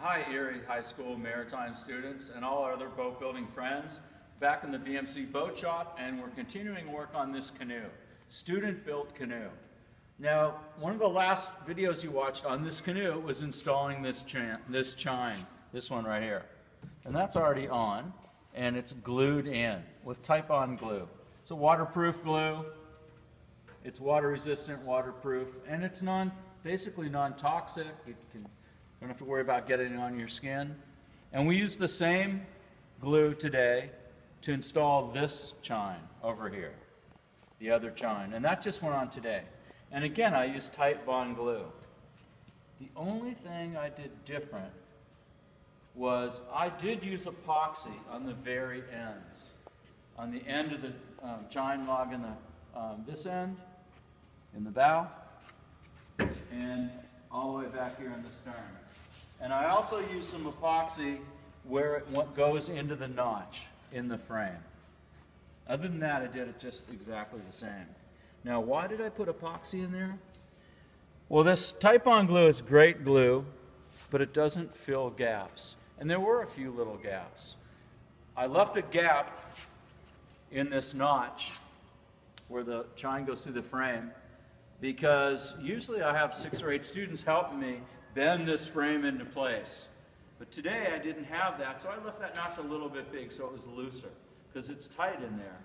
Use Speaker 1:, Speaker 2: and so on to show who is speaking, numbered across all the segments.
Speaker 1: Hi Erie High School Maritime students and all our other boat building friends. Back in the BMC boat shop, and we're continuing work on this canoe, student built canoe. Now, one of the last videos you watched on this canoe was installing this chine, this one right here. And that's already on, and it's glued in with Type-On glue. It's a waterproof glue. It's water resistant, waterproof, and it's basically non-toxic. You don't have to worry about getting it on your skin. And we use the same glue today to install this chine over here, the other chine. And that just went on today. And again, I used Type-On glue. The only thing I did different was I did use epoxy on the very ends. On the end of the chine log in this end, in the bow, and all the way back here in the stern. And I also used some epoxy where it goes into the notch in the frame. Other than that, I did it just exactly the same. Now, why did I put epoxy in there? Well, this Type-On glue is great glue, but it doesn't fill gaps. And there were a few little gaps. I left a gap in this notch where the chine goes through the frame because usually I have 6 or 8 students helping me bend this frame into place. But today I didn't have that, so I left that notch a little bit big so it was looser, because it's tight in there.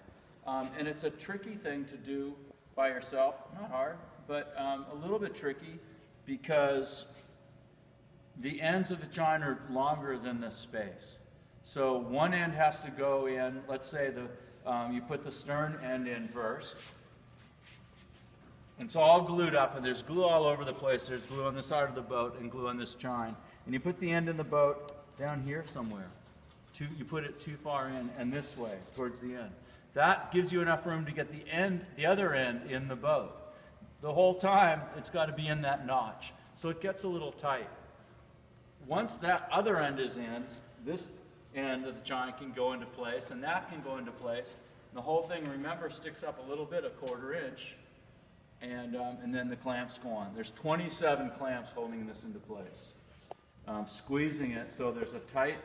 Speaker 1: And it's a tricky thing to do by yourself, not hard, but a little bit tricky because the ends of the chine are longer than this space. So one end has to go in, let's say you put the stern end in first, and it's all glued up, and there's glue all over the place. There's glue on the side of the boat and glue on this chine. And you put the end in the boat down here somewhere. You put it too far in and this way, towards the end. That gives you enough room to get the other end in the boat. The whole time, it's got to be in that notch. So it gets a little tight. Once that other end is in, this end of the chine can go into place, and that can go into place. And the whole thing, remember, sticks up a little bit, 1/4 inch. And then the clamps go on. There's 27 clamps holding this into place. Squeezing it so there's a tight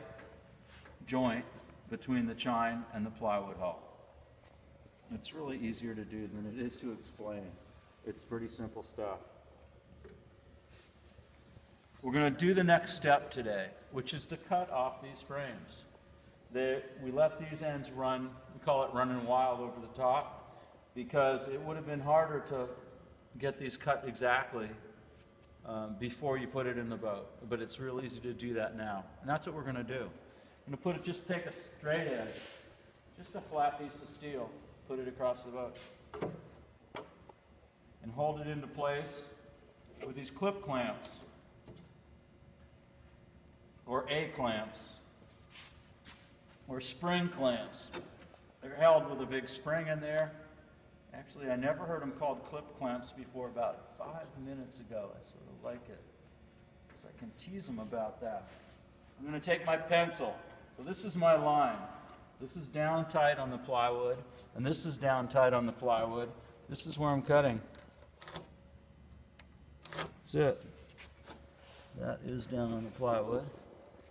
Speaker 1: joint between the chine and the plywood hull. It's really easier to do than it is to explain. It's pretty simple stuff. We're going to do the next step today, which is to cut off these frames. We let these ends run, we call it running wild over the top, because it would have been harder to get these cut exactly before you put it in the boat. But it's real easy to do that now. And that's what we're going to do. I'm going to just take a straight edge, just a flat piece of steel, put it across the boat, and hold it into place with these clip clamps, or A-clamps, or spring clamps. They're held with a big spring in there. Actually, I never heard them called clip clamps before about 5 minutes ago. I sort of like it, because I can tease them about that. I'm going to take my pencil. So this is my line. This is down tight on the plywood, and this is down tight on the plywood. This is where I'm cutting. That's it. That is down on the plywood.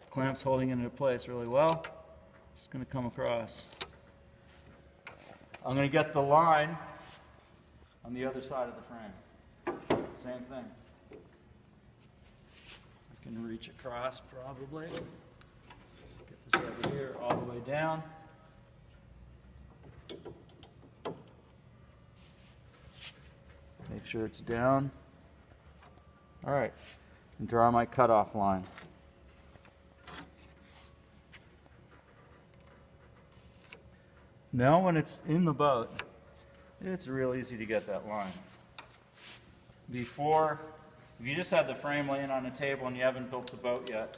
Speaker 1: Clamps holding it into place really well. Just going to come across. I'm going to get the line on the other side of the frame. Same thing. I can reach across probably. Get this over here all the way down. Make sure it's down. All right, and draw my cutoff line. Now when it's in the boat, it's real easy to get that line. Before, if you just have the frame laying on a table and you haven't built the boat yet,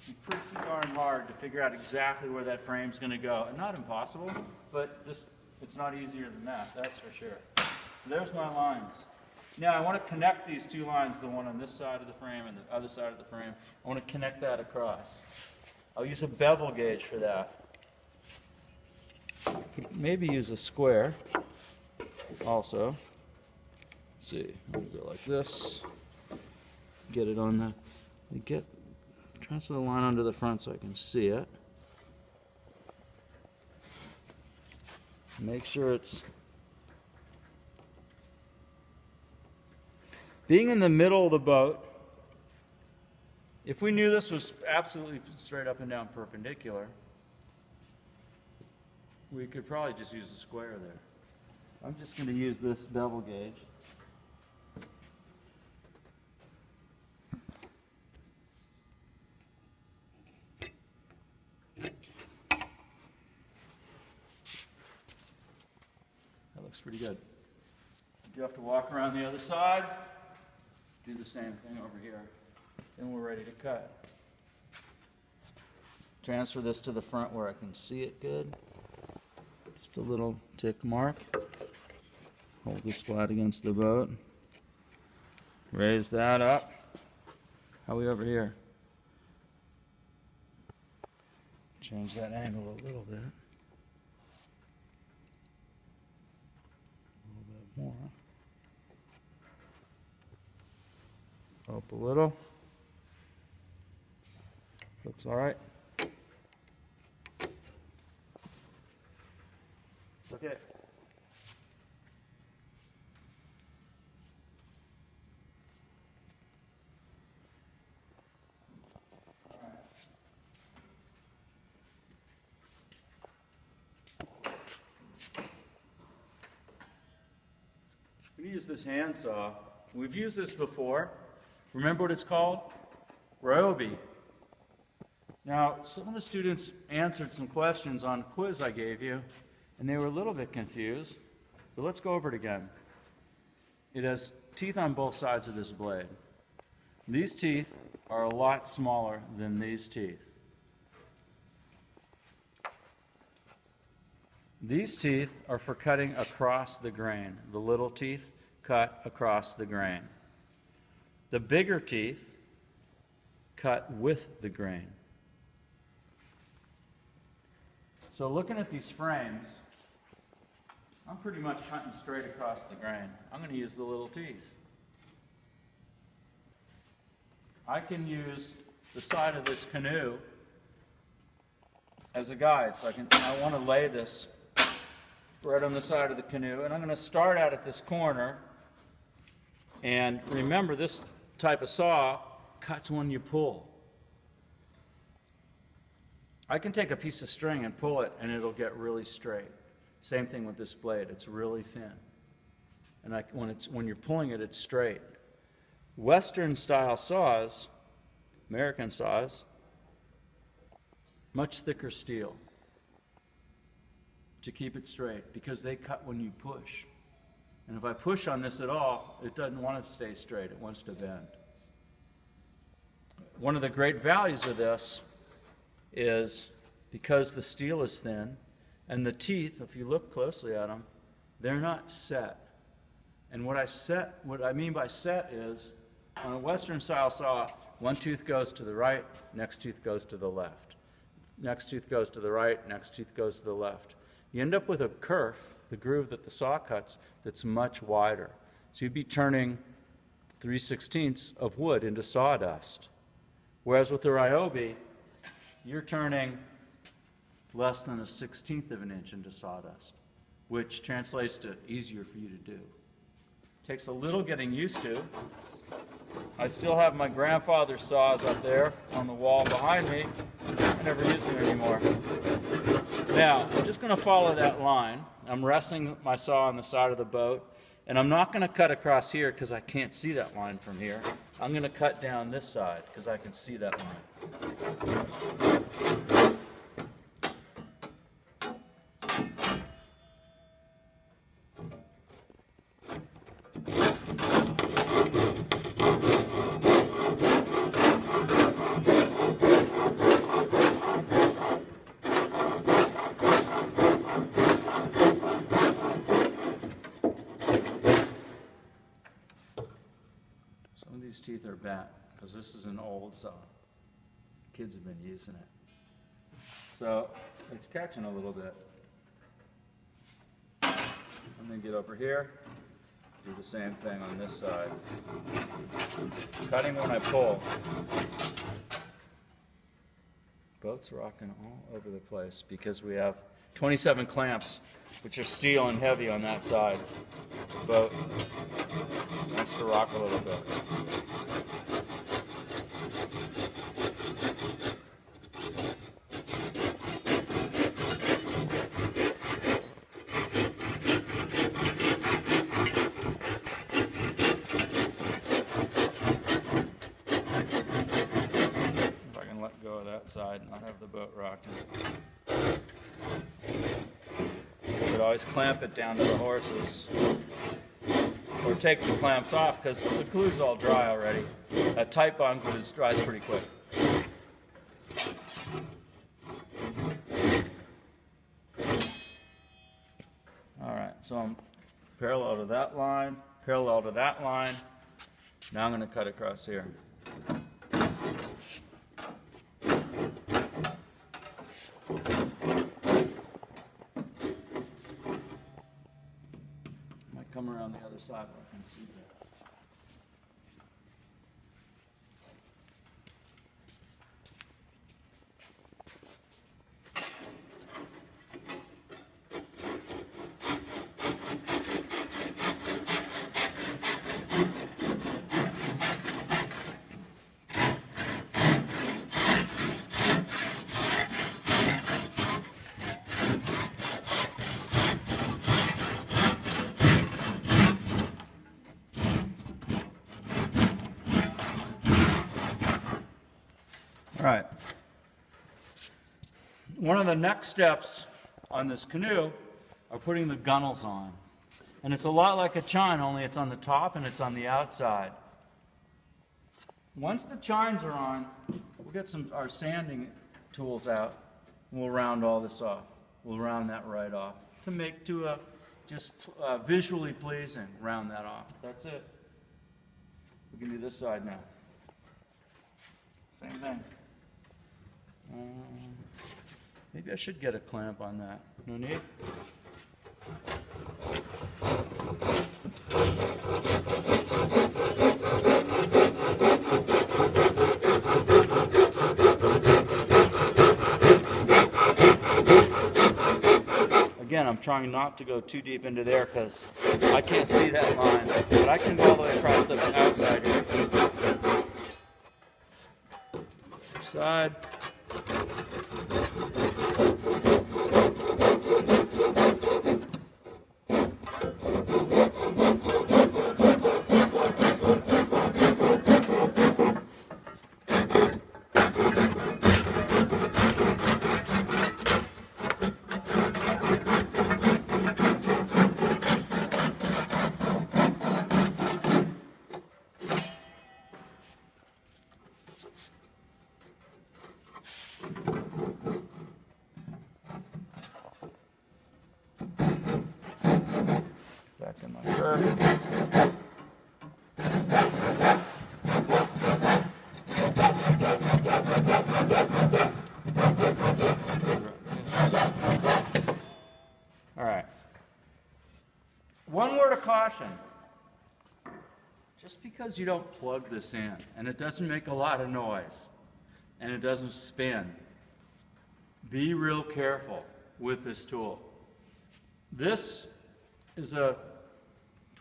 Speaker 1: it's pretty darn hard to figure out exactly where that frame's going to go. And not impossible, but it's not easier than that, that's for sure. There's my lines. Now I want to connect these 2 lines, the one on this side of the frame and the other side of the frame. I want to connect that across. I'll use a bevel gauge for that. Could maybe use a square also. Let's see, I'm going to go like this. Get it on the, transfer the line onto the front so I can see it. Make sure it's being in the middle of the boat. If we knew this was absolutely straight up and down perpendicular, we could probably just use a square there. I'm just going to use this bevel gauge. That looks pretty good. You have to walk around the other side. Do the same thing over here. Then we're ready to cut. Transfer this to the front where I can see it good. Just a little tick mark. Hold this flat against the boat. Raise that up. How are we over here? Change that angle a little bit. A little bit more. Up a little. Looks all right. It's okay. All right. We use this handsaw. We've used this before. Remember what it's called? Ryoba. Now, some of the students answered some questions on a quiz I gave you, and they were a little bit confused, but let's go over it again. It has teeth on both sides of this blade. These teeth are a lot smaller than these teeth. These teeth are for cutting across the grain. The little teeth cut across the grain. The bigger teeth cut with the grain. So looking at these frames, I'm pretty much cutting straight across the grain. I'm going to use the little teeth. I can use the side of this canoe as a guide. So I want to lay this right on the side of the canoe, and I'm going to start out at this corner. And remember, this type of saw cuts when you pull. I can take a piece of string and pull it, and it'll get really straight. Same thing with this blade. It's really thin. And when you're pulling it, it's straight. Western style saws, American saws, much thicker steel to keep it straight, because they cut when you push. And if I push on this at all, it doesn't want to stay straight. It wants to bend. One of the great values of this is because the steel is thin, and the teeth, if you look closely at them, they're not set. And what I mean by set is, on a Western style saw, one tooth goes to the right, next tooth goes to the left. Next tooth goes to the right, next tooth goes to the left. You end up with a kerf, the groove that the saw cuts, that's much wider. So you'd be turning 3/16 of wood into sawdust. Whereas with the ryoba, you're turning less than 1/16 of an inch into sawdust, which translates to easier for you to do. Takes a little getting used to. I still have my grandfather's saws up there on the wall behind me. I never use them anymore. Now, I'm just going to follow that line. I'm resting my saw on the side of the boat, and I'm not going to cut across here because I can't see that line from here. I'm going to cut down this side because I can see that line. These teeth are bent because this is an old saw. Kids have been using it. So it's catching a little bit. I'm going to get over here, do the same thing on this side. Cutting when I pull. Boat's rocking all over the place because we have 27 clamps, which are steel and heavy on that side. Boat wants to rock a little bit. Side, not have the boat rocking. You could always clamp it down to the horses, or take the clamps off because the glue's all dry already. That tight bond glue dries pretty quick. All right, so I'm parallel to that line, parallel to that line. Now I'm going to cut across here. Come around the other side where I can see that. All right. One of the next steps on this canoe are putting the gunnels on. And it's a lot like a chine, only it's on the top and it's on the outside. Once the chines are on, we'll get our sanding tools out and we'll round all this off. We'll round that right off to make just visually pleasing. Round that off. That's it. We can do this side now. Same thing. Maybe I should get a clamp on that. No need? Again, I'm trying not to go too deep into there because I can't see that line, but I can go all the way across the outside here. Side. That's in my curve. All right. One word of caution. Just because you don't plug this in, and it doesn't make a lot of noise, and it doesn't spin, be real careful with this tool. This is a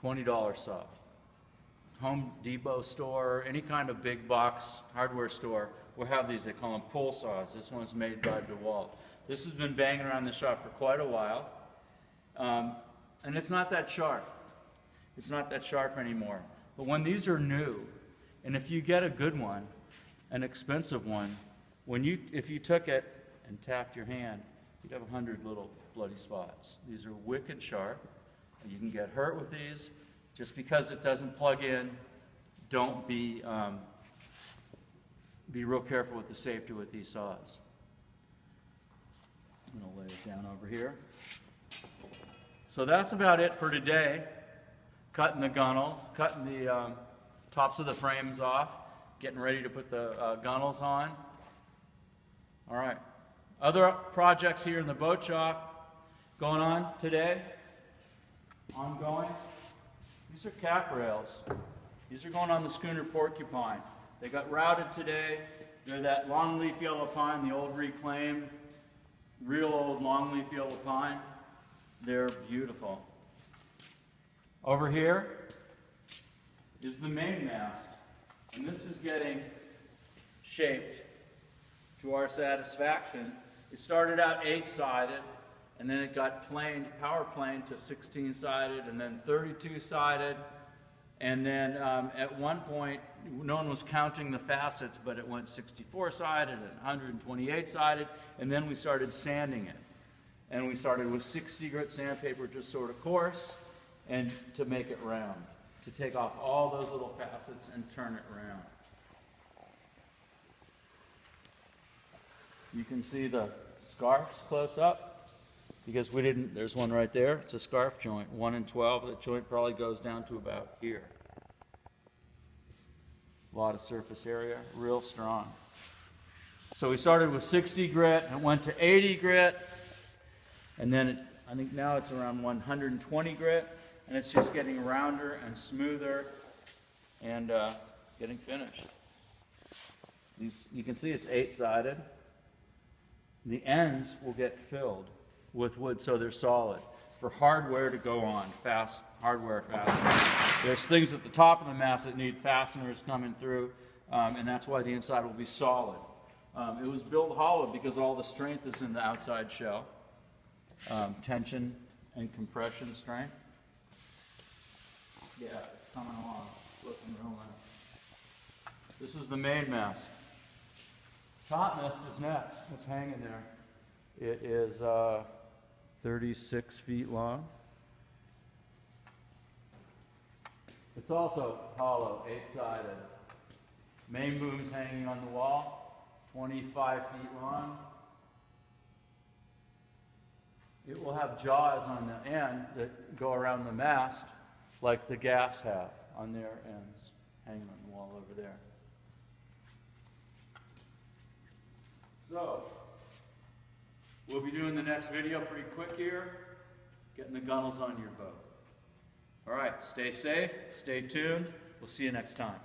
Speaker 1: $20 saw. Home Depot store, any kind of big box hardware store will have these. They call them pull saws. This one's made by DeWalt. This has been banging around the shop for quite a while, and it's not that sharp. It's not that sharp anymore. But when these are new, and if you get a good one, an expensive one, if you took it and tapped your hand, you'd have 100 little bloody spots. These are wicked sharp. You can get hurt with these. Just because it doesn't plug in, don't be real careful with the safety with these saws. I'm going to lay it down over here. So that's about it for today. Cutting the gunnels, cutting the tops of the frames off, getting ready to put the gunnels on. All right. Other projects here in the boat shop going on today. Ongoing. These are cap rails. These are going on the schooner Porcupine. They got routed today. They're that longleaf yellow pine, the old reclaimed, real old longleaf yellow pine. They're beautiful. Over here is the mainmast, and this is getting shaped to our satisfaction. It started out 8-sided, and then it got power planed to 16-sided, and then 32-sided, and then at one point, no one was counting the facets, but it went 64-sided and 128-sided, and then we started sanding it. And we started with 60 grit sandpaper, just sort of coarse, and to make it round, to take off all those little facets and turn it round. You can see the scarfs close up, because we didn't, there's one right there, it's a scarf joint, 1 in 12, the joint probably goes down to about here. A lot of surface area, real strong. So we started with 60 grit, and went to 80 grit, and then I think now it's around 120 grit, and it's just getting rounder and smoother and getting finished. You can see it's 8-sided. The ends will get filled with wood so they're solid for hardware to go on, hardware fasteners. There's things at the top of the mast that need fasteners coming through, and that's why the inside will be solid. It was built hollow because all the strength is in the outside shell. Tension and compression strength. Yeah, it's coming along, looking real nice. This is the main mast. Topmast is next. It's hanging there. It is 36 feet long. It's also hollow, 8-sided. Main boom's hanging on the wall, 25 feet long. It will have jaws on the end that go around the mast, like the gaffs have on their ends, hanging on the wall over there. So, we'll be doing the next video pretty quick here, getting the gunnels on your boat. All right, stay safe, stay tuned. We'll see you next time.